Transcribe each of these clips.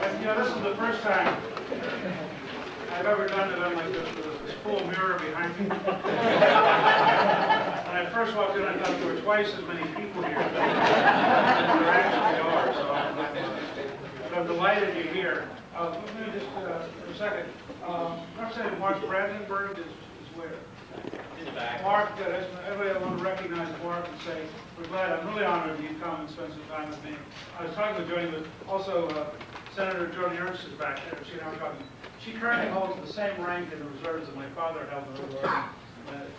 This is the first time I've ever done it on like this with this full mirror behind me. When I first walked in, I thought there were twice as many people here than there actually are. So I'm delighted you're here. Let me just, for a second, Representative Mark Brandenburg is where? In the back. Mark, everybody, I want to recognize Mark and say, we're glad, I'm really honored that you come and spend some time with me. I was talking with Joni, but also Senator Joni Ernst is back there. She and I were talking. She currently holds the same rank in the reserves that my father held in the reserves.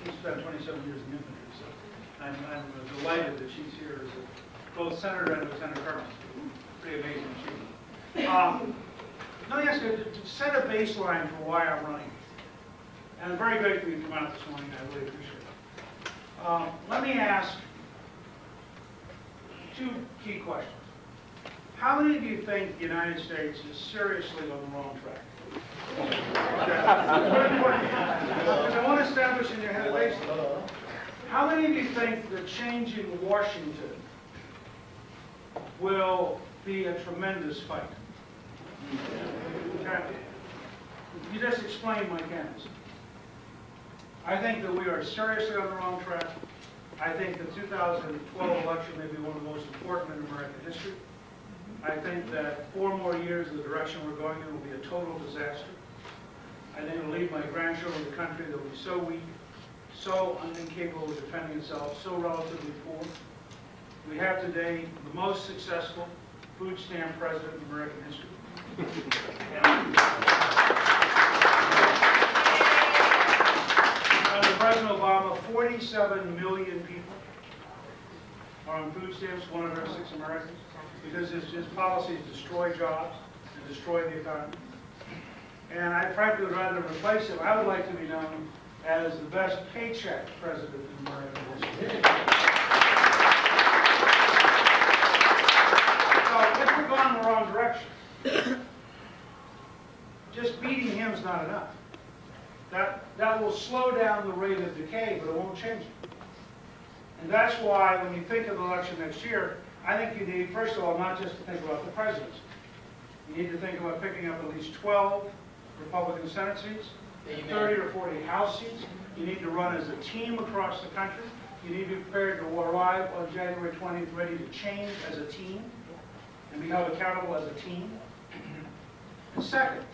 He spent 27 years in infantry, so I'm delighted that she's here as both senator and lieutenant colonel. Pretty amazing achievement. Let me ask you, to set a baseline for why I'm running. And I'm very grateful you come out this morning. I really appreciate it. Let me ask two key questions. How many of you think the United States is seriously on the wrong track? Very important. Because I want to establish in your head a baseline. How many of you think the change in Washington will be a tremendous fight? Okay. You just explained my candidacy. I think that we are seriously on the wrong track. I think the 2012 election may be one of the most important in American history. I think that 4 more years in the direction we're going in will be a total disaster. I think it will leave my grandchildren a country that will be so weak, so incapable of defending itself, so relatively poor. We have today the most successful food stamp president in American history. Under President Obama, 47 million people are on food stamps, 1 of every 6 Americans, because his policies destroy jobs and destroy the economy. And I frankly would rather replace him. I would like to be known as the best paycheck president in American history. So if we're going in the wrong direction, just beating him is not enough. That will slow down the rate of decay, but it won't change it. And that's why when you think of the election next year, I think you need, first of all, not just to think about the presidency. You need to think about picking up at least 12 Republican Senate seats, 30 or 40 House seats. You need to run as a team across the country. You need to be prepared to arrive on January 20th ready to change as a team and be held accountable as a team. And second,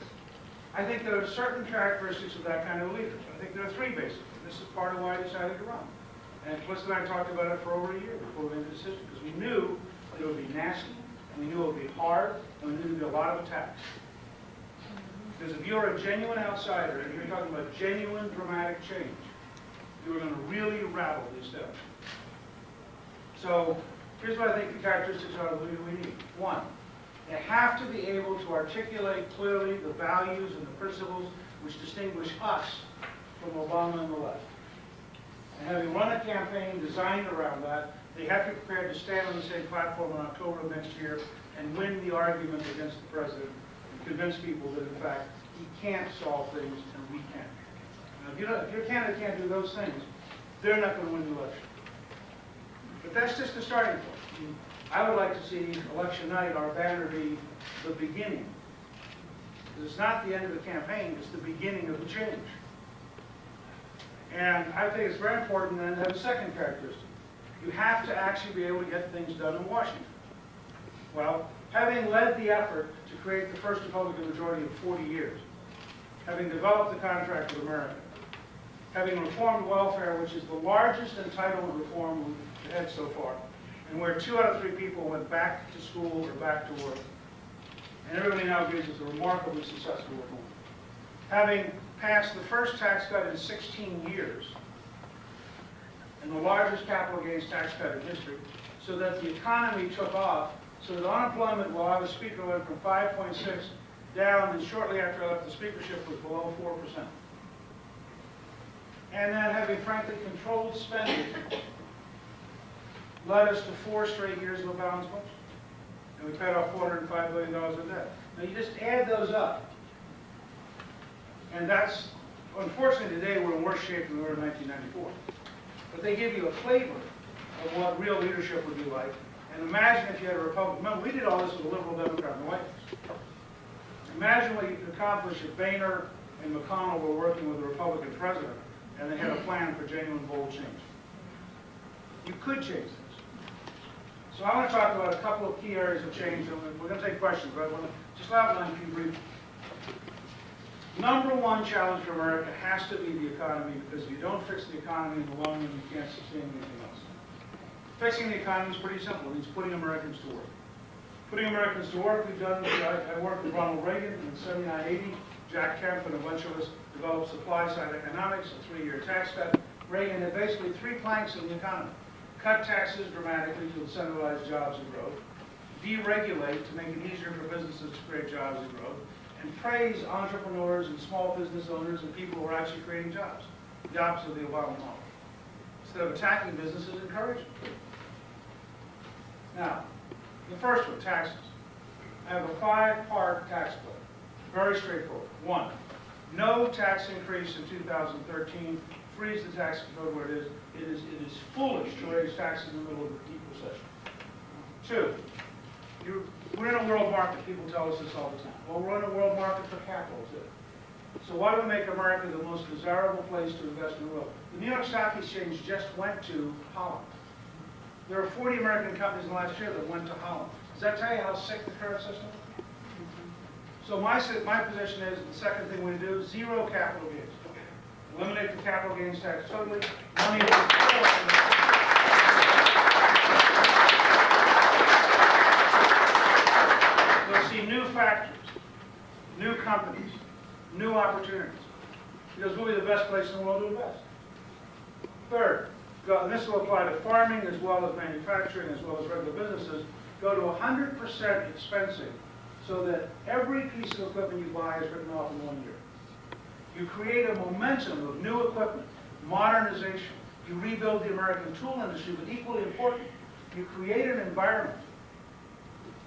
I think there are certain characteristics of that kind of leader. I think there are 3 basically. This is part of why I decided to run. And Felicity and I talked about it for over a year before we made the decision, because we knew that it would be nasty, and we knew it would be hard, and we knew there would be a lot of attacks. Because if you're a genuine outsider, and you're talking about genuine dramatic change, you are going to really rattle the establishment. So here's what I think the characteristics are of the leader we need. 1, they have to be able to articulate clearly the values and the principles which distinguish us from Obama and the left. And having run a campaign designed around that, they have to be prepared to stand on the same platform in October of next year and win the argument against the president and convince people that, in fact, he can't solve things and we can. Now, if your candidate can't do those things, they're not going to win the election. But that's just the starting point. I would like to see election night, our banner be the beginning. Because it's not the end of the campaign, it's the beginning of the change. And I think it's very important then to have a second characteristic. You have to actually be able to get things done in Washington. Well, having led the effort to create the first Republican majority in 40 years, having developed the contract with America, having reformed welfare, which is the largest entitlement reform we've had so far, and where 2 out of 3 people went back to school or back to work, and everybody now agrees it's a remarkably successful reform. Having passed the first tax cut in 16 years, and the largest capital gains tax cut in history, so that the economy took off, so that unemployment while I was Speaker went from 5.6 down, and shortly after I left the speakership was below 4%. And then having frankly controlled spending led us to 4 straight years of a balanced budget. And we paid off $405 billion in debt. Now you just add those up. And that's, unfortunately today we're in worse shape than we were in 1994. But they give you a flavor of what real leadership would be like. And imagine if you had a Republican. Remember, we did all this with a liberal Democrat in the White House. Imagine what you could accomplish if Boehner and McConnell were working with a Republican president and they had a plan for genuine, bold change. You could change this. So I want to talk about a couple of key areas of change, and we're going to take questions, but I want to just outline a few briefly. Number one challenge for America has to be the economy, because if you don't fix the economy in the long run, you can't sustain anything else. Fixing the economy is pretty simple. It means putting Americans to work. Putting Americans to work, we've done, I worked with Ronald Reagan in 79-80. Jack Kemp and a bunch of us developed supply-side economics, a 3-year tax cut. Reagan had basically 3 planks in the economy. Cut taxes dramatically to incentivize jobs and growth. Deregulate to make it easier for businesses to create jobs and growth. And praise entrepreneurs and small business owners and people who are actually creating jobs. The opposite of the Obama model. Instead of attacking businesses, encourage them. Now, the first one, taxes. I have a 5-part tax plan. Very straightforward. 1, no tax increase in 2013. Freeze the tax code where it is. It is foolish to raise taxes in the middle of a deep recession. 2, we're in a world market. People tell us this all the time. Well, we're in a world market for capital, too. So why do we make America the most desirable place to invest in the world? The New York Stock Exchange just went to Holland. There are 40 American companies in the last year that went to Holland. Does that tell you how sick the current system is? So my position is, the second thing we do, 0 capital gains. Eliminate the capital gains tax totally. Money is You'll see new factories, new companies, new opportunities. Because we'll be the best place in the world to invest. Third, and this will apply to farming as well as manufacturing as well as regular businesses, go to 100% expensing so that every piece of equipment you buy is written off in 1 year. You create a momentum of new equipment, modernization. You rebuild the American tool industry, but equally important, you create an environment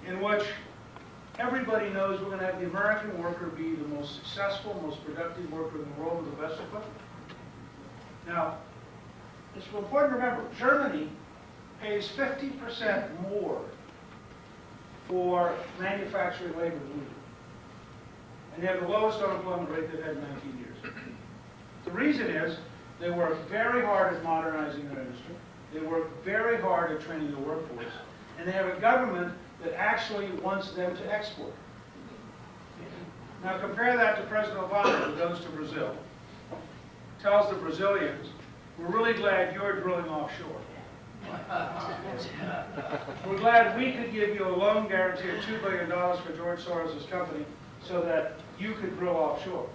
in which everybody knows we're going to have the American worker be the most successful, most productive worker in the world with the best equipment. Now, it's important to remember, Germany pays 50% more for manufacturing labor than we do. And they have the lowest unemployment rate they've had in 19 years. The reason is they work very hard at modernizing their industry. They work very hard at training the workforce. And they have a government that actually wants them to export. Now compare that to President Obama, who goes to Brazil, tells the Brazilians, we're really glad you're drilling offshore. We're glad we could give you a loan guarantee of $2 billion for George Soros' company so that you could drill offshore.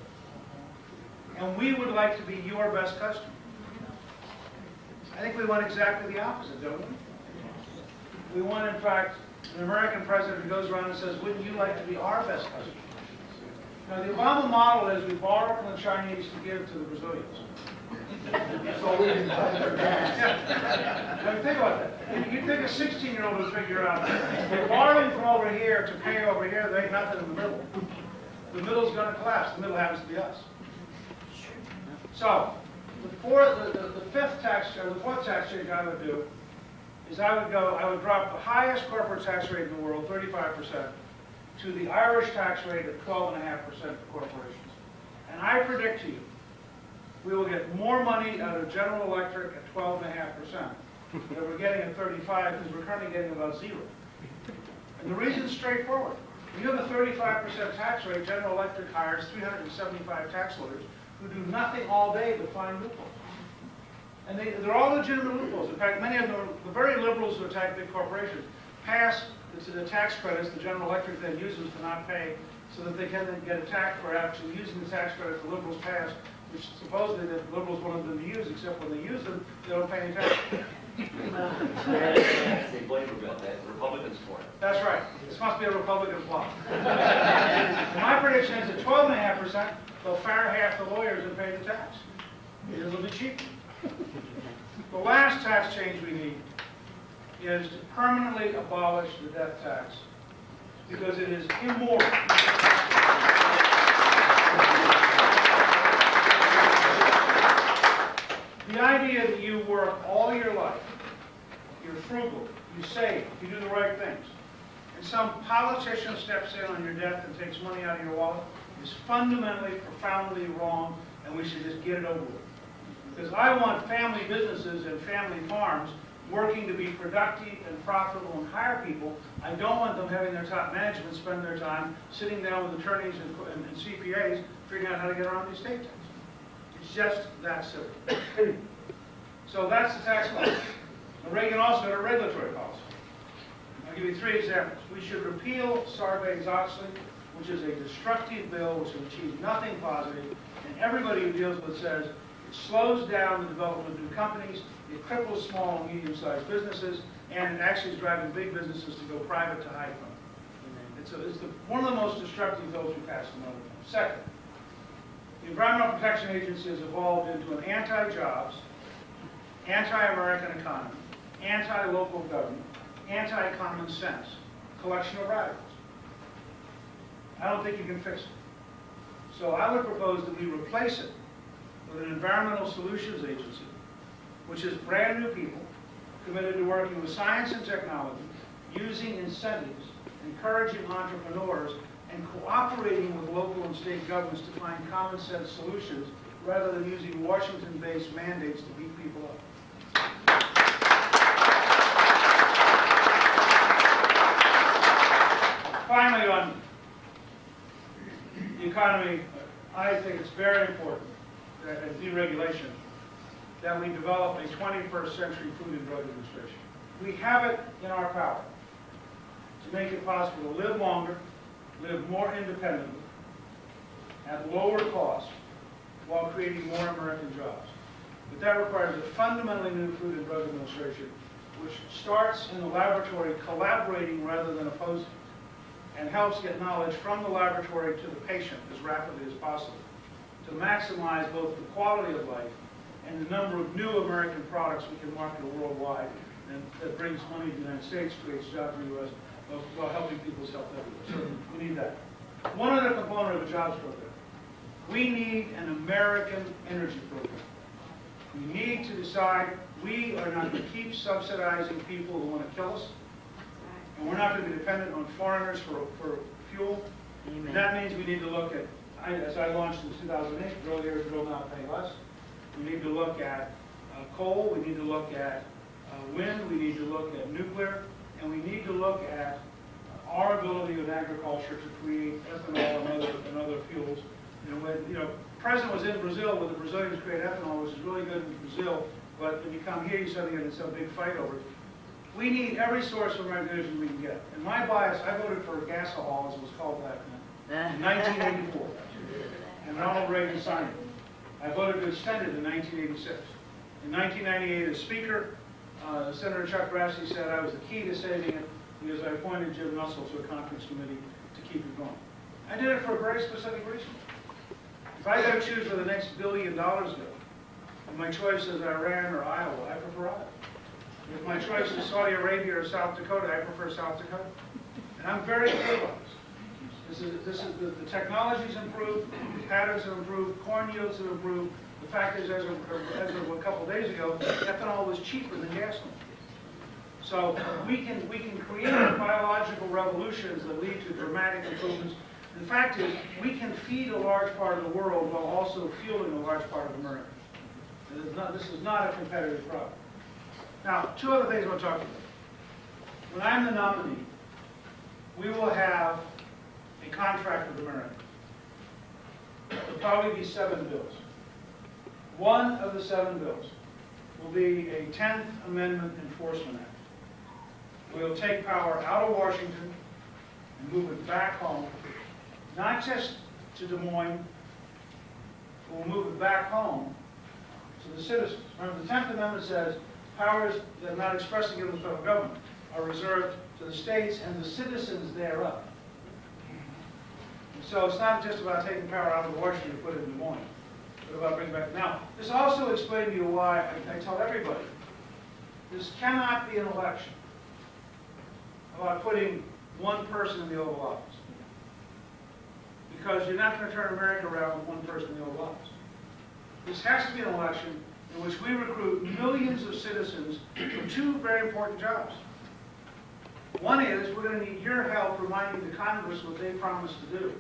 And we would like to be your best customer. I think we want exactly the opposite, don't we? We want, in fact, an American president who goes around and says, wouldn't you like to be our best customer? Now, the Obama model is we borrow from the Chinese to give to the Brazilians. So, I mean, think about that. You take a 16-year-old to figure out, they're borrowing from over here to pay over here, there ain't nothing in the middle. The middle's going to collapse. The middle happens to be us. So, the fourth tax change I would do is I would drop the highest corporate tax rate in the world, 35%, to the Irish tax rate of 12.5% for corporations. And I predict to you, we will get more money out of General Electric at 12.5% than we're getting at 35% because we're currently getting about 0. And the reason is straightforward. When you have a 35% tax rate, General Electric hires 375 tax lawyers who do nothing all day but find loopholes. And they're all legitimate loopholes. In fact, many of them, the very liberals who attack big corporations, pass the tax credits the General Electric then uses to not pay so that they can then get attacked for actually using the tax credits the liberals passed, which supposedly the liberals wanted them to use, except when they use them, they don't pay any tax. They blame about that. Republicans for it. That's right. This must be a Republican plot. My prediction is at 12.5%, they'll fire half the lawyers and pay the tax. It'll be cheap. The last tax change we need is to permanently abolish the death tax because it is immoral. The idea that you work all your life, you're frugal, you save, you do the right things, and some politician steps in on your death and takes money out of your wallet is fundamentally, profoundly wrong, and we should just get it over with. Because I want family businesses and family farms working to be productive and profitable and hire people. I don't want them having their top management spend their time sitting down with attorneys and CPAs figuring out how to get around the estate tax. It's just that simple. So that's the tax policy. Reagan also had a regulatory policy. I'll give you 3 examples. We should repeal Sarbanes-Oxley, which is a destructive bill which will achieve nothing positive, and everybody who deals with it says it slows down the development of new companies, it cripples small and medium-sized businesses, and it actually is driving big businesses to go private to hide from it. It's one of the most destructive bills we passed in another time. Second, the Environmental Protection Agency has evolved into an anti-jobs, anti-American economy, anti-local government, anti-common sense collection of radicals. I don't think you can fix it. So I would propose that we replace it with an Environmental Solutions Agency, which is brand new people committed to working with science and technology, using incentives, encouraging entrepreneurs, and cooperating with local and state governments to find common sense solutions rather than using Washington-based mandates to beat people up. Finally, on the economy, I think it's very important that as deregulation that we develop a 21st century Food and Drug Administration. We have it in our power to make it possible to live longer, live more independently, at lower cost, while creating more American jobs. But that requires a fundamentally new Food and Drug Administration, which starts in the laboratory collaborating rather than opposing, and helps get knowledge from the laboratory to the patient as rapidly as possible to maximize both the quality of life and the number of new American products we can market worldwide, and that brings money to the United States, creates jobs in the U.S., while helping people's health everywhere. So we need that. One other component of a jobs program. We need an American energy program. We need to decide we are not going to keep subsidizing people who want to kill us, and we're not going to be dependent on foreigners for fuel. Amen. That means we need to look at, as I launched in 2008, drill here, drill now, pay less. We need to look at coal, we need to look at wind, we need to look at nuclear, and we need to look at our ability in agriculture to create ethanol and other fuels. The President was in Brazil where the Brazilians create ethanol, which is really good in Brazil, but when you come here, you suddenly get into some big fight over it. We need every source of American energy we can get. And my bias, I voted for gasohol, as it was called back then, in 1984. And Ronald Reagan signed it. I voted to extend it in 1986. In 1998, as Speaker, Senator Chuck Grassley said I was the key to saving it because I appointed Jim Russell to a conference committee to keep it going. I did it for a very specific reason. If I got to choose where the next $1 billion go, and my choice is Iran or Iowa, I prefer Iowa. If my choice is Saudi Arabia or South Dakota, I prefer South Dakota. And I'm very clear about this. The technology's improved, the patterns have improved, corn yields have improved. The fact is, as of a couple of days ago, ethanol was cheaper than gasoline. So we can create biological revolutions that lead to dramatic improvements. The fact is, we can feed a large part of the world while also fueling a large part of America. This is not a competitive problem. Now, 2 other things I want to talk about. When I'm the nominee, we will have a contract with America. There'll probably be 7 bills. One of the 7 bills will be a 10th Amendment Enforcement Act. We'll take power out of Washington and move it back home, not just to Des Moines, we'll move it back home to the citizens. Remember, the 10th Amendment says powers that are not expressly given to the federal government are reserved to the states and the citizens thereof. And so it's not just about taking power out of Washington and put it in Des Moines, but about bringing it back. Now, this also explains to you why I tell everybody, this cannot be an election about putting one person in the Oval Office. Because you're not going to turn America around with one person in the Oval Office. This has to be an election in which we recruit millions of citizens for 2 very important jobs. One is, we're going to need your help reminding the Congress what they promised to do,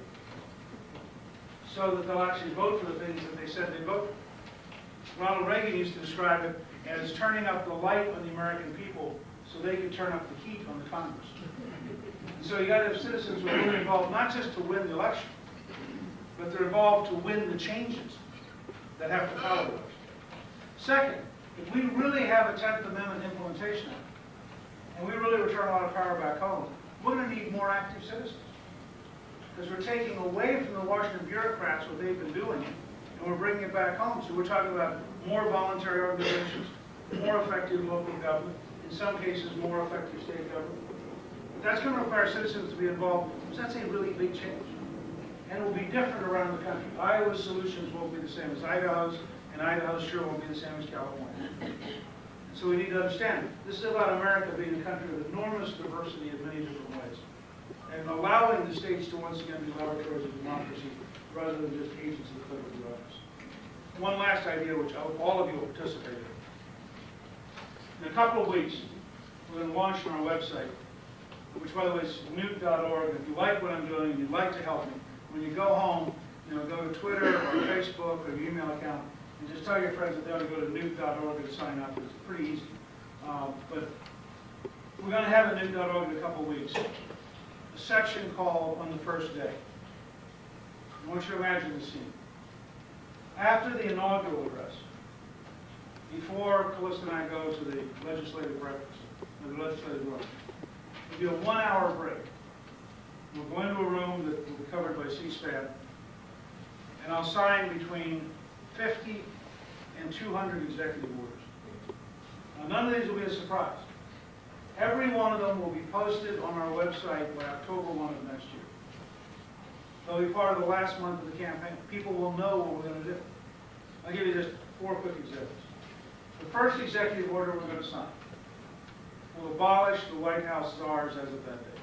so that they'll actually vote for the things that they said they'd vote for. Ronald Reagan used to describe it as turning up the light on the American people so they could turn up the heat on the Congress. And so you got to have citizens who are really involved, not just to win the election, but they're involved to win the changes that have to follow the election. Second, if we really have a 10th Amendment implementation act, and we really return a lot of power back home, we're going to need more active citizens. Because we're taking away from the Washington bureaucrats what they've been doing, and we're bringing it back home. So we're talking about more voluntary organizations, more effective local government, in some cases more effective state government. But that's going to require citizens to be involved, because that's a really big change. And it will be different around the country. Iowa's solutions won't be the same as Idaho's, and Idaho's sure won't be the same as California. So we need to understand, this is about America being a country of enormous diversity in many different ways, and allowing the states to once again be laboratories of democracy rather than just agents of the political bureaucracy. One last idea, which I hope all of you will participate in. In a couple of weeks, we're going to launch on our website, which, by the way, is newt.org. If you like what I'm doing and you'd like to help me, when you go home, go to Twitter or Facebook or your email account, and just tell your friends that they ought to go to newt.org and sign up. It's pretty easy. But we're going to have a newt.org in a couple of weeks. A section called On the First Day. I want you to imagine the scene. After the inaugural address, before Calista and I go to the legislative breakfast, or the legislative lunch, there'll be a 1-hour break. We'll go into a room that will be covered by C-SPAN, and I'll sign between 50 and 200 executive orders. Now, none of these will be a surprise. Every one of them will be posted on our website by October 1 of next year. They'll be part of the last month of the campaign. People will know what we're going to do. I'll give you just 4 quick examples. The first executive order we're going to sign will abolish the White House czars as of that day.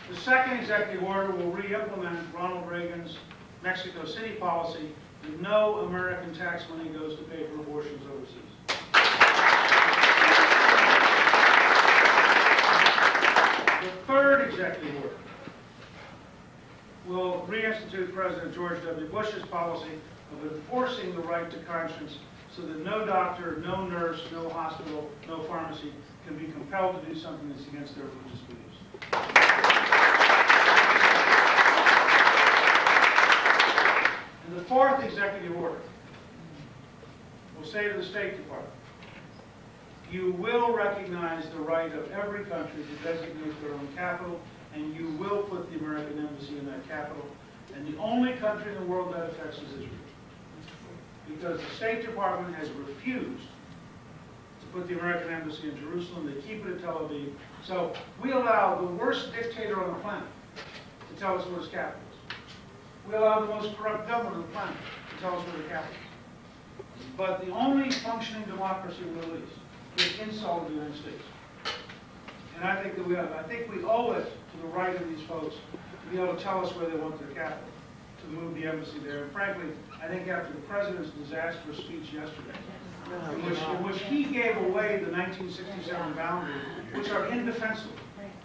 The second executive order will re-implement Ronald Reagan's Mexico City policy that no American tax money goes to pay for abortions overseas. The third executive order will reinstitute President George W. Bush's policy of enforcing the right to conscience so that no doctor, no nurse, no hospital, no pharmacy can be compelled to do something that's against their religious beliefs. And the fourth executive order will say to the State Department, you will recognize the right of every country to designate their own capital, and you will put the American embassy in that capital. And the only country in the world that affects is Israel. Because the State Department has refused to put the American embassy in Jerusalem. They keep it at Tel Aviv. So we allow the worst dictator on the planet to tell us where his capital is. We allow the most corrupt government on the planet to tell us where the capital is. But the only functioning democracy in the Middle East is insult of the United States. And I think that we owe it to the right of these folks to be able to tell us where they want their capital, to move the embassy there. And frankly, I think after the president's disastrous speech yesterday, in which he gave away the 1967 boundaries, which are indefensible.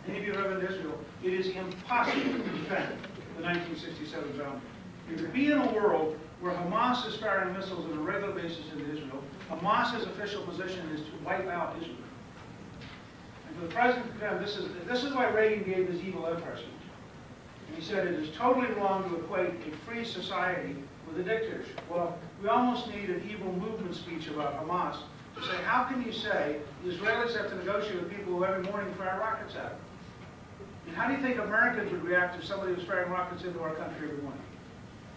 Any of you have ever been to Israel, it is impossible to defend the 1967 boundary. You could be in a world where Hamas is firing missiles on a regular basis into Israel. Hamas's official position is to wipe out Israel. And for the president to defend, this is why Reagan gave his evil empire speech. And he said it is totally wrong to equate a free society with a dictatorship. Well, we almost need an evil movement speech about Hamas to say, how can you say the Israelis have to negotiate with people who every morning fire rockets at them? And how do you think Americans would react if somebody was firing rockets into our country every morning?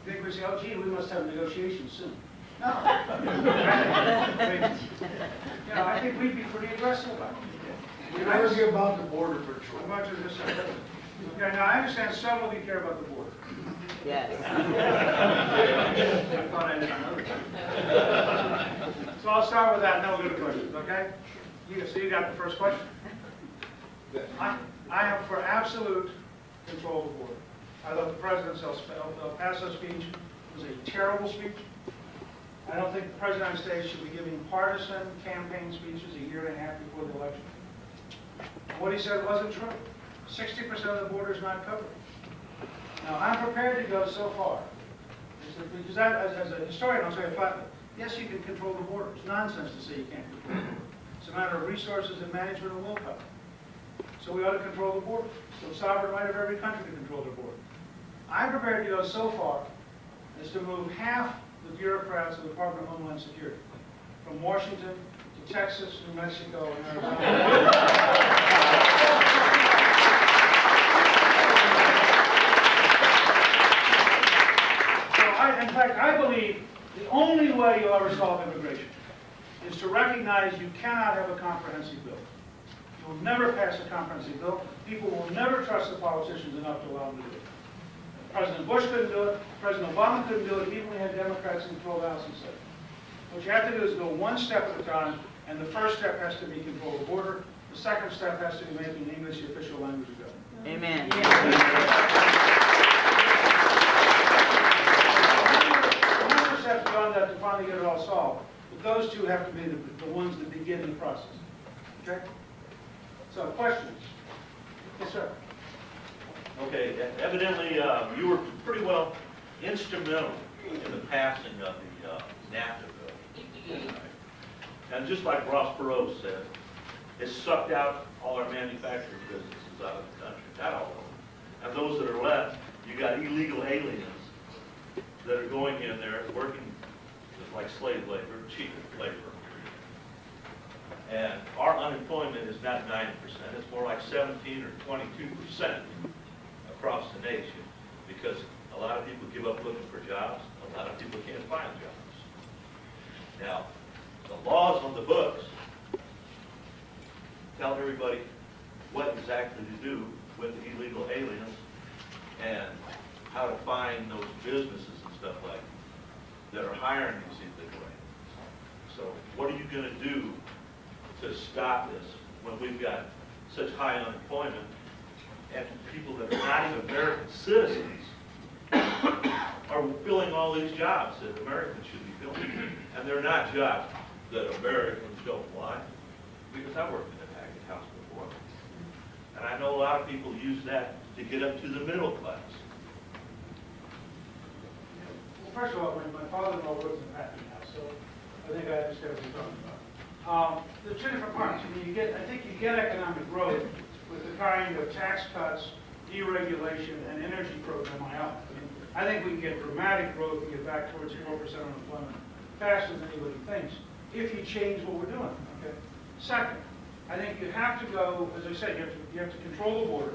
You think we'd say, oh, gee, we must have negotiations soon. No. I think we'd be pretty aggressive about it. You argue about the border patrol. How much of this? Okay, now I understand some of you care about the border. Yes. I thought I didn't know that. So I'll start with that, and then we'll go to questions, okay? So you got the first question? I am for absolute control of the border. I thought the president's El Paso speech was a terrible speech. I don't think the President of the United States should be giving partisan campaign speeches a year and a half before the election. What he said wasn't true. 60% of the border is not covered. Now, I'm prepared to go so far, because as a historian, I'll say flatly, yes, you can control the border. It's nonsense to say you can't control the border. It's a matter of resources and management and willpower. So we ought to control the border. So sovereign right of every country to control their border. I'm prepared to go so far as to move half the bureaucrats of the Department of Homeland Security from Washington to Texas, New Mexico, and Arizona. In fact, I believe the only way you'll ever solve immigration is to recognize you cannot have a comprehensive bill. You will never pass a comprehensive bill. People will never trust the politicians enough to allow them to do it. President Bush couldn't do it. President Obama couldn't do it, even when we had Democrats in control of the House and Senate. What you have to do is go one step at a time, and the first step has to be control of the border. The second step has to be making English the official language of government. Amen. Steps beyond that to finally get it all solved. But those two have to be the ones that begin the process. Okay? So, questions? Yes, sir. Okay, evidently you were pretty well instrumental in the passing of the NAFTA bill. And just like Ross Perot said, it sucked out all our manufacturing businesses out of the country, not all of them. And those that are left, you got illegal aliens that are going in there working just like slave labor, cheap labor. And our unemployment is not 9%, it's more like 17 or 22% across the nation, because a lot of people give up looking for jobs, a lot of people can't find jobs. Now, the laws on the books tell everybody what exactly to do with the illegal aliens and how to find those businesses and stuff like that are hiring these illegal aliens. So what are you going to do to stop this when we've got such high unemployment and people that are not even American citizens are filling all these jobs that Americans should be filling? And they're not jobs that Americans don't want, because I worked in a package house before. And I know a lot of people use that to get up to the middle class. Well, first of all, my father-in-law works in a packing house, so I think I understand what you're talking about. There are two different parts. I mean, I think you get economic growth with the kind of tax cuts, deregulation, and energy program I have. I think we can get dramatic growth and get back towards 4% unemployment faster than anybody thinks if you change what we're doing. Okay. Second, I think you have to go, as I said, you have to control the border.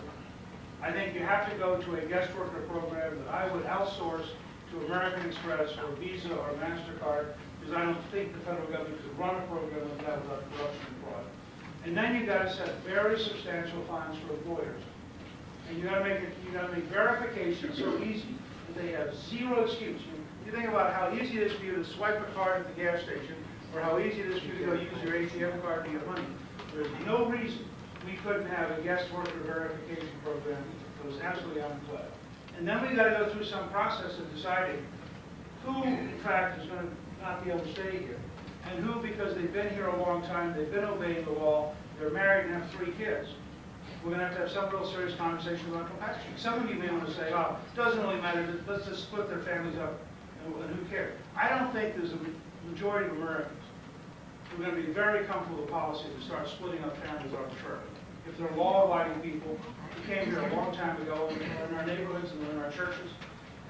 I think you have to go to a guest worker program that I would outsource to American Express or Visa or MasterCard, because I don't think the federal government could run a program like that without corruption and fraud. And then you've got to set very substantial fines for employers. And you got to make verification so easy that they have zero excuse. You think about how easy it is for you to swipe a card at the gas station, or how easy it is for you to go use your ATM card to get money. There's no reason we couldn't have a guest worker verification program that was absolutely unemployed. And then we've got to go through some process of deciding who, in fact, is going to not be able to stay here, and who, because they've been here a long time, they've been obeying the law, they're married and have 3 kids. We're going to have some real serious conversation about compassion. Some of you may want to say, oh, it doesn't really matter, let's just split their families up, and who cares? I don't think there's a majority of Americans who are going to be very comfortable with the policy to start splitting up families arbitrarily. If they're law-abiding people who came here a long time ago, and they're in our neighborhoods and they're in our churches.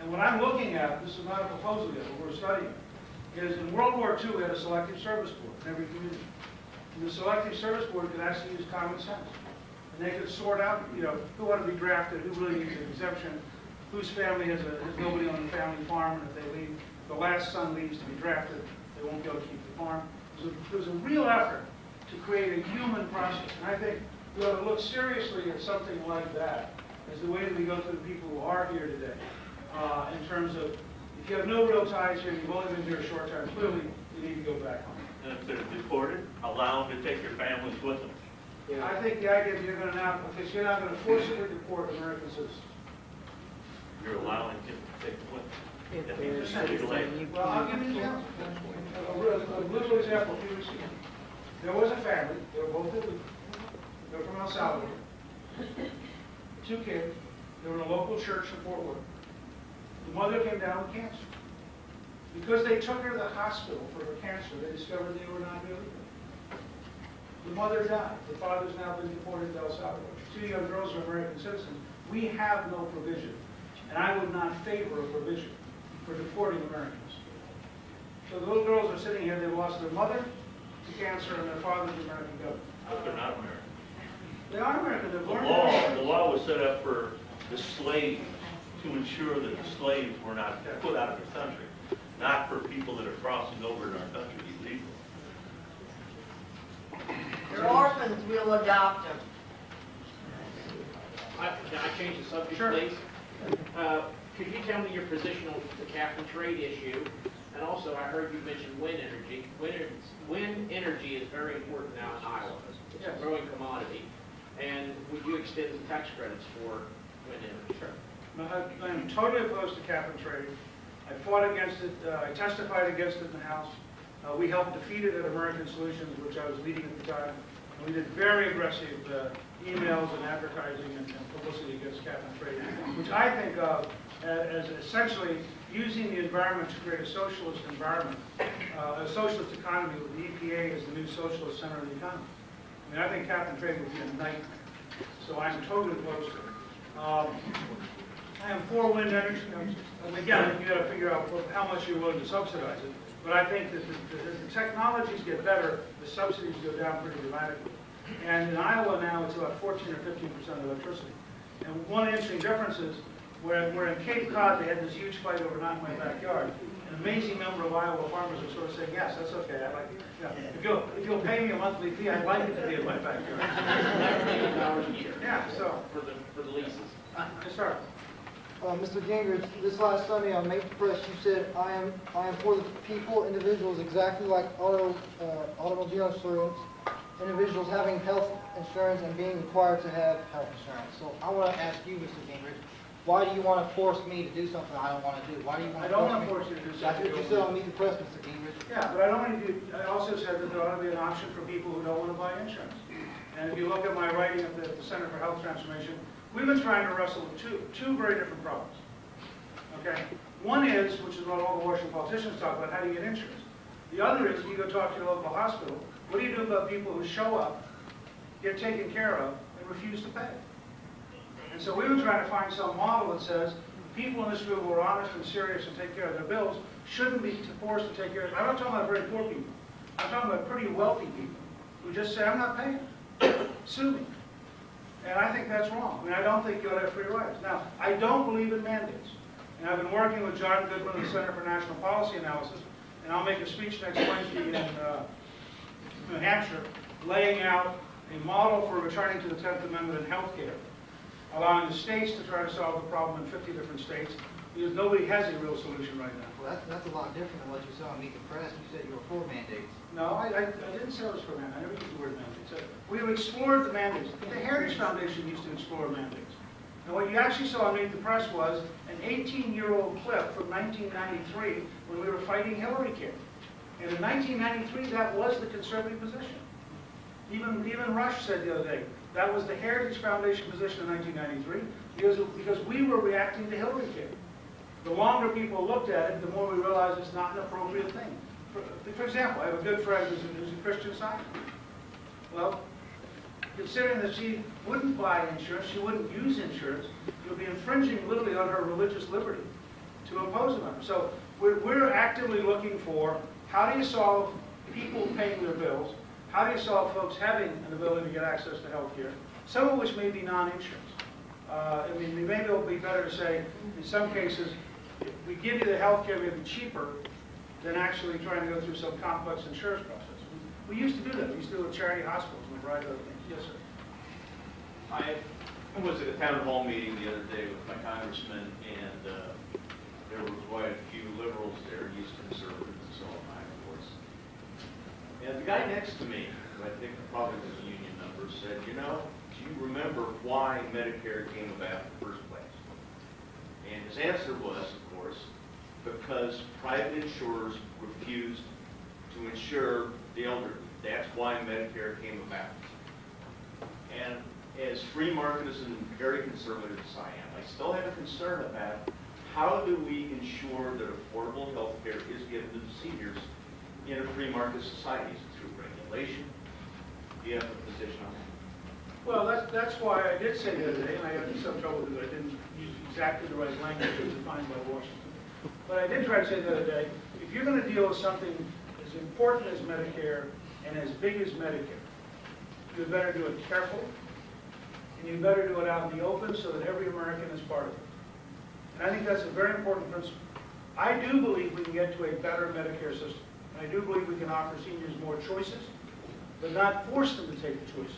And what I'm looking at, this is not a proposal yet, but we're studying, is in World War II we had a selective service board in every community. And the selective service board could actually use common sense. And they could sort out, who ought to be drafted, who really needs an exemption, whose family has nobody on the family farm, and if they leave, the last son leaves to be drafted, they won't be able to keep the farm. There was a real effort to create a human process. And I think we ought to look seriously at something like that as the way that we go to the people who are here today. In terms of, if you have no real ties here, you've only been here a short time, clearly you need to go back home. And if they're deported, allow them to take their families with them. Yeah. I think the idea that you're going to now, because you're not going to forcibly deport American citizens. You're allowing them to take them with them. If That there's means it's legal aid. anything you Well, I'll can. give you an example. A little example, a few weeks ago. There was a family, they were both illegal. They were from El Salvador. 2 kids, they were in a local church in Fort Worth. The mother came down with cancer. Because they took her to the hospital for her cancer, they discovered they were not illegal. The mother died. The father's now been deported to El Salvador. 2 young girls are American citizens. We have no provision. And I would not favor a provision for deporting Americans. So the little girls are sitting here, they've lost their mother to cancer and their father to American government. But they're not American. They are American, they've The learned law, their the law was set up for the slaves to ensure that the slaves were not put out of the country, not for people that are crossing over in our country illegally. They're orphans, we'll adopt them. Can I change the subject, Sure. please? Could you tell me your position on the cap and trade issue? And also, I heard you mention wind energy. Wind energy is very important now in Iowa. It's Yes. a growing commodity. And would you extend the tax credits for wind energy? Sure. I am totally opposed to cap and trade. I fought against it, I testified against it in the House. We helped defeat it at American Solutions, which I was leading at the time. And we did very aggressive emails and advertising and publicity against cap and trade, which I think of as essentially using the environment to create a socialist environment, a socialist economy with the EPA as the new socialist center of the economy. I mean, I think cap and trade would be a nightmare. So I'm totally opposed to it. I am for wind energy. And again, you got to figure out how much you're willing to subsidize it. But I think that as the technologies get better, the subsidies go down pretty dramatically. And in Iowa now, it's about 14 or 15% of electricity. And one interesting difference is when we're in Cape Cod, they had this huge fight over not in my backyard. An amazing number of Iowa farmers are sort of saying, yes, that's okay. I like it. Yeah. If you'll pay me a monthly fee, I'd like it to be in my backyard. $1 million a year. Yeah, so, For the leases. yes, sir. Mr. Gingrich, this last Sunday on Make the Press, you said, I am for the people, individuals, exactly like automobile insurance, individuals having health insurance and being required to have health insurance. So I want to ask you, Mr. Gingrich, why do you want to force me to do something I don't want to do? Why do you want I to don't want to force force me? you to do That's something. what you said on Meet the Press, Mr. Gingrich. Yeah, but I don't want to do, I also said that there ought to be an option for people who don't want to buy insurance. And if you look at my writing at the Center for Health Transformation, we've been trying to wrestle with two very different problems. Okay? One is, which is what all the Washington politicians talk about, how do you get insurance? The other is, you go talk to your local hospital, what do you do about people who show up, get taken care of, and refuse to pay? And so we were trying to find some model that says, people in this group who are honest and serious and take care of their bills shouldn't be forced to take care of. I'm not talking about very poor people. I'm talking about pretty wealthy people who just say, I'm not paying. Sue me. And I think that's wrong. I mean, I don't think you ought to have free rides. Now, I don't believe in mandates. And I've been working with John Goodwin of the Center for National Policy Analysis, and I'll make a speech next Wednesday in New Hampshire, laying out a model for returning to the 10th Amendment in health care, allowing the states to try to solve the problem in 50 different states, because nobody has a real solution right now. Well, that's a lot different than what you said on Meet the Press. You said you were for mandates. No, I didn't say I was for mandates. I never used the word mandates. We've explored the mandates. The Heritage Foundation used to explore mandates. And what you actually saw on Meet the Press was an 18-year-old clip from 1993 when we were fighting Hillary care. And in 1993, that was the conservative position. Even Rush said the other day, that was the Heritage Foundation position in 1993 because we were reacting to Hillary care. The longer people looked at it, the more we realized it's not an appropriate thing. For example, I have a good friend who's a Christian Scientist. Well, considering that she wouldn't buy insurance, she wouldn't use insurance, it would be infringing literally on her religious liberty to impose it on her. So we're actively looking for how do you solve people paying their bills, how do you solve folks having an ability to get access to health care, some of which may be non-insurance. I mean, maybe it would be better to say, in some cases, if we give you the health care, maybe cheaper than actually trying to go through some complex insurance process. We used to do that. We used to do it with charity hospitals and a variety of other things. Yes, sir. I was at a town hall meeting the other day with my congressman, and there was quite a few liberals there. He's conservative, and so am I, of course. And the guy next to me, who I think probably was a union member, said, you know, do you remember why Medicare came about in the first place? And his answer was, of course, because private insurers refused to insure the elderly. That's why Medicare came about. And as free marketist and very conservative as I am, I still have a concern about how do we ensure that affordable health care is given to the seniors in a free market society? Is it through regulation? Do you have a position on that? Well, that's why I did say the other day, and I had some trouble because I didn't use exactly the right language as defined by Washington. But I did try to say the other day, if you're going to deal with something as important as Medicare and as big as Medicare, you better do it carefully, and you better do it out in the open so that every American is part of it. And I think that's a very important principle. I do believe we can get to a better Medicare system. And I do believe we can offer seniors more choices, but not force them to take the choices.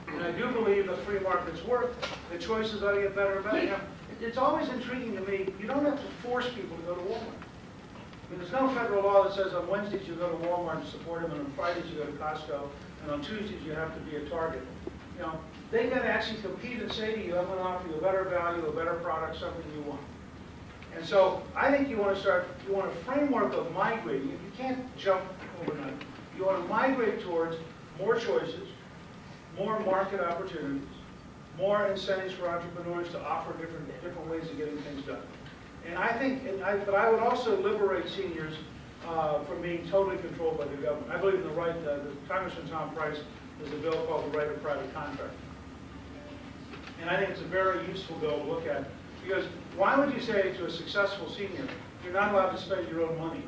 And I do believe that free markets work, the choices ought to get better and better. You know, it's always intriguing to me, you don't have to force people to go to Walmart. I mean, there's no federal law that says on Wednesdays you go to Walmart and support them, and on Fridays you go to Costco, and on Tuesdays you have to be a Target. You know, they got to actually compete and say to you, I'm going to offer you a better value, a better product, something you want. And so I think you want a framework of migrating. You can't jump overnight. You want to migrate towards more choices, more market opportunities, more incentives for entrepreneurs to offer different ways of getting things done. And I think, but I would also liberate seniors from being totally controlled by the government. I believe in the right, Congressman Tom Price has a bill called the right of private contract. And I think it's a very useful bill to look at. Because why would you say to a successful senior, you're not allowed to spend your own money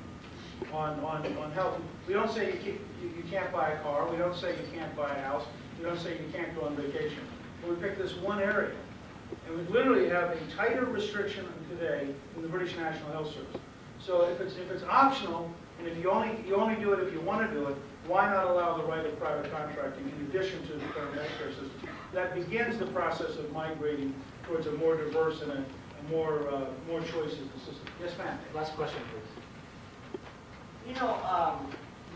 on health? We don't say you can't buy a car. We don't say you can't buy a house. We don't say you can't go on vacation. But we pick this one area. And we literally have a tighter restriction today in the British National Health Service. So if it's optional, and if you only do it if you want to do it, why not allow the right of private contracting in addition to the current healthcare system? That begins the process of migrating towards a more diverse and a more choices in the system. Yes, ma'am. Last question, please. You know,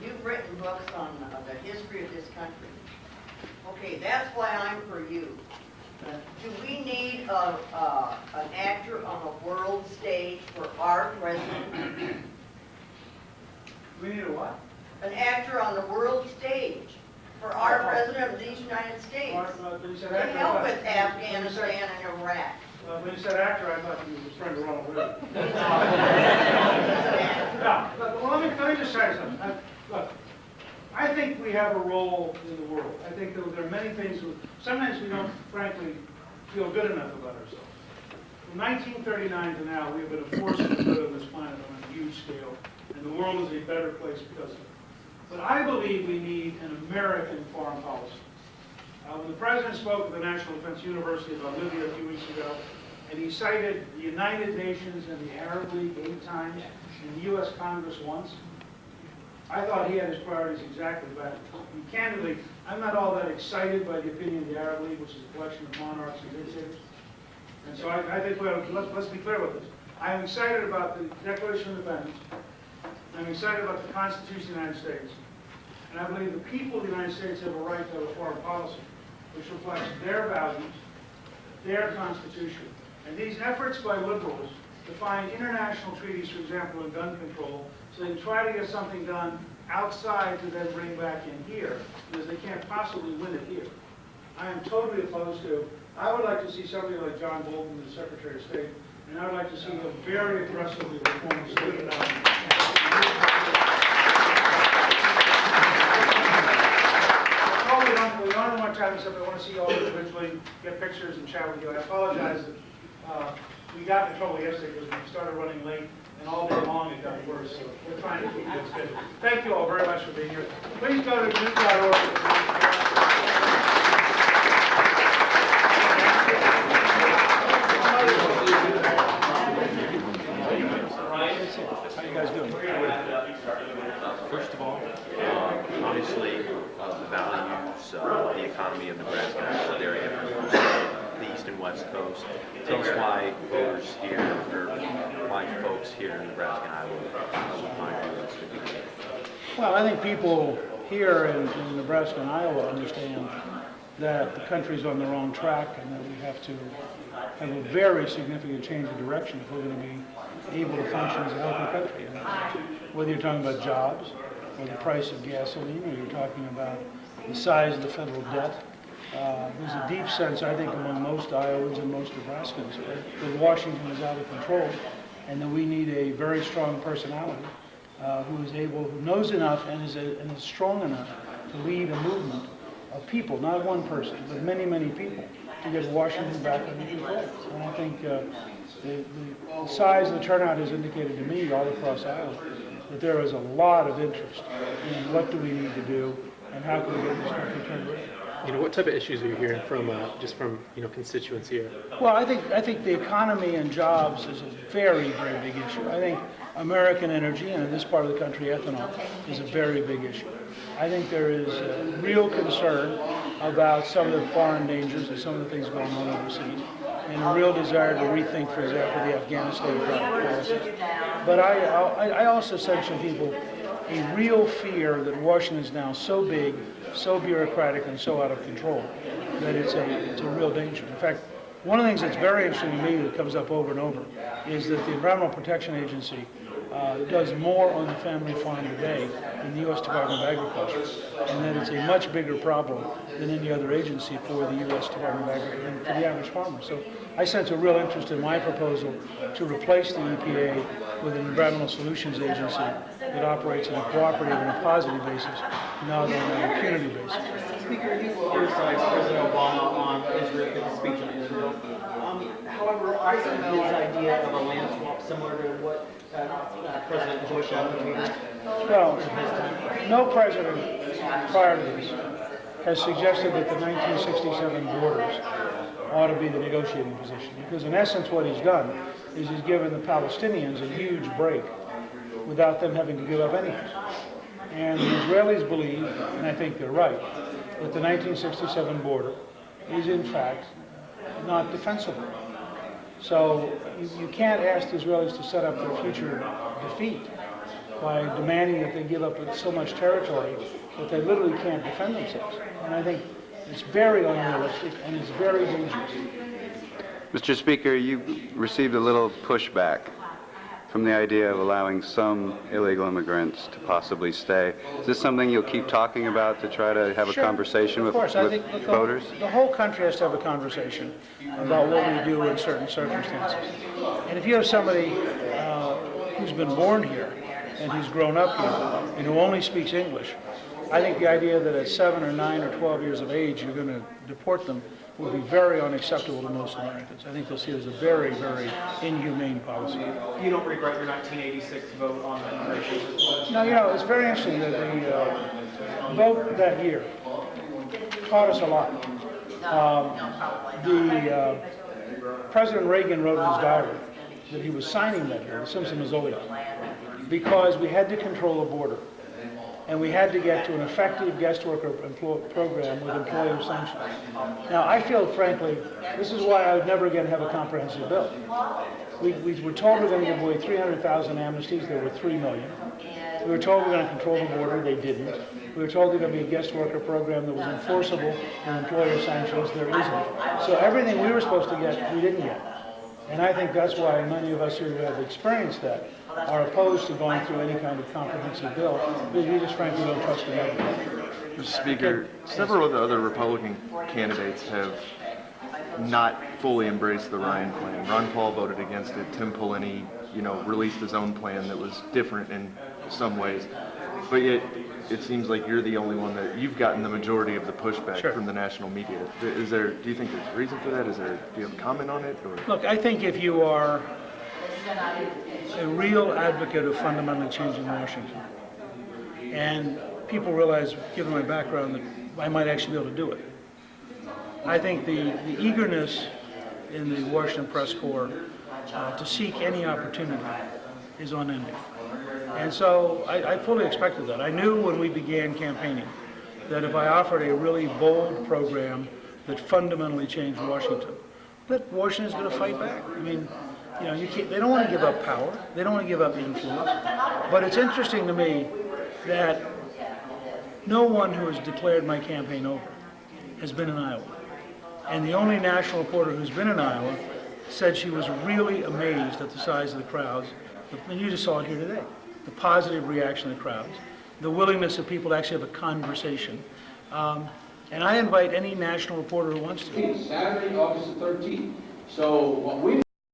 you've written books on the history of this country. Okay, that's why I'm for you. Do we need an actor on the world stage for our president? We need a what? An actor on the world stage for our president of these United States When you said to actor, help I with thought- Afghanistan and Iraq. When you said actor, I thought you were referring to Ronald Reagan. He's an actor. No, look, well, let me just say something. Look, I think we have a role in the world. I think that there are many things, sometimes we don't, frankly, feel good enough about ourselves. From 1939 to now, we have been a force for good on this planet on a huge scale, and the world is a better place because of it. But I believe we need an American foreign policy. When the President spoke at the National Defense University about Libya a few weeks ago, and he cited the United Nations and the Arab League 8 times, and the U.S. Congress once, I thought he had his priorities exactly back. And candidly, I'm not all that excited by the opinion of the Arab League, which is a collection of monarchs and dictators. And so I think let's be clear with this. I'm excited about the Declaration of Independence. I'm excited about the Constitution of the United States. And I believe the people of the United States have a right to have a foreign policy which reflects their values, their Constitution. And these efforts by liberals to find international treaties, for example, in gun control, so they can try to get something done outside to then bring back in here, because they can't possibly win it here. I am totally opposed to. I would like to see somebody like John Bolton, the Secretary of State, and I would like to see him very aggressively reform the state economy. We don't have more time, except I want to see you all individually, get pictures and chat with you. I apologize that we got in trouble yesterday because we started running late, and all day long it got worse. So we're trying to keep it schedule. Thank you all very much for being here. Please go to Newt.org. How you guys doing? First of all, obviously, the values, the economy of Nebraska are very different from the East and West Coast. Tell us why voters here, or why folks here in Nebraska and Iowa would find this to be. Well, I think people here in Nebraska and Iowa understand that the country's on the wrong track and that we have to have a very significant change of direction if we're going to be able to function as a healthy country. And whether you're talking about jobs, or the price of gasoline, or you're talking about the size of the federal debt, there's a deep sense, I think, among most Iowans and most Nebraskans that Washington is out of control, and that we need a very strong personality who knows enough and is strong enough to lead a movement of people, not one person, but many, many people, to get Washington back under control. And I think the size of the turnout has indicated to me all across Iowa that there is a lot of interest in what do we need to do and how can we get this country turned around. You know, what type of issues are you hearing from, just from, constituents here? Well, I think the economy and jobs is a very, very big issue. I think American energy, and in this part of the country, ethanol, is a very big issue. I think there is a real concern about some of the foreign dangers and some of the things going on overseas, and a real desire to rethink, for example, the Afghanistan policy. But I also sense from people a real fear that Washington is now so big, so bureaucratic, and so out of control that it's a real danger. In fact, one of the things that's very interesting to me that comes up over and over is that the Environmental Protection Agency does more on the family farm today than the U.S. Department of Agriculture, and that it's a much bigger problem than any other agency for the U.S. Department of Agriculture and for the average farmer. So I sense a real interest in my proposal to replace the EPA with an Environmental Solutions Agency that operates on a cooperative and a positive basis, not on a punitive basis. Speaker, you criticized President Obama on Israel, his speech on Israel. However, I see his idea of a land swap similar to what President Bush advocated. Well, no president prior to this has suggested that the 1967 borders ought to be the negotiating position, because in essence what he's done is he's given the Palestinians a huge break without them having to give up anything. And the Israelis believe, and I think they're right, that the 1967 border is in fact not defensible. So you can't ask the Israelis to set up their future defeat by demanding that they give up so much territory that they literally can't defend themselves. And I think it's very unrealistic and it's very dangerous. Mr. Speaker, you received a little pushback from the idea of allowing some illegal immigrants to possibly stay. Is this something you'll keep talking about to try to have a conversation with voters? The whole country has to have a conversation about what we do in certain circumstances. And if you have somebody who's been born here and who's grown up here and who only speaks English, I think the idea that at 7 or 9 or 12 years of age you're going to deport them would be very unacceptable to most Americans. I think they'll see it as a very, very inhumane policy. You don't regret your 1986 vote on the immigration? No, it's very interesting that the vote that year taught us a lot. President Reagan wrote in his diary that he was signing that year, the Simpson-Missoula, because we had to control the border. And we had to get to an effective guest worker program with employer sanctions. Now, I feel, frankly, this is why I would never again have a comprehensive bill. We were told we were going to give away 300,000 amnesties. There were 3 million. We were told we were going to control the border. They didn't. We were told there was going to be a guest worker program that was enforceable and employer sanctions. There isn't. So everything we were supposed to get, we didn't get. And I think that's why many of us who have experienced that are opposed to going through any kind of comprehensive bill, because we just frankly don't trust the government. Mr. Speaker, several of the other Republican candidates have not fully embraced the Ryan plan. Ron Paul voted against it. Tim Pawlenty, released his own plan that was different in some ways. But yet, it seems like you're the only one that you've gotten the majority of the pushback from the national media. Do you think there's a reason for that? Do you have a comment on it? Or? Look, I think if you are a real advocate of fundamentally changing Washington, and people realize, given my background, that I might actually be able to do it. I think the eagerness in the Washington press corps to seek any opportunity is unending. And so I fully expected that. I knew when we began campaigning that if I offered a really bold program that fundamentally changed Washington, that Washington is going to fight back. I mean, they don't want to give up power. They don't want to give up influence. But it's interesting to me that no one who has declared my campaign over has been in Iowa. And the only national reporter who's been in Iowa said she was really amazed at the size of the crowds. And you just saw it here today. The positive reaction of the crowds, the willingness of people to actually have a conversation. And I invite any national reporter who wants to. Saturday, August the 13th. So what we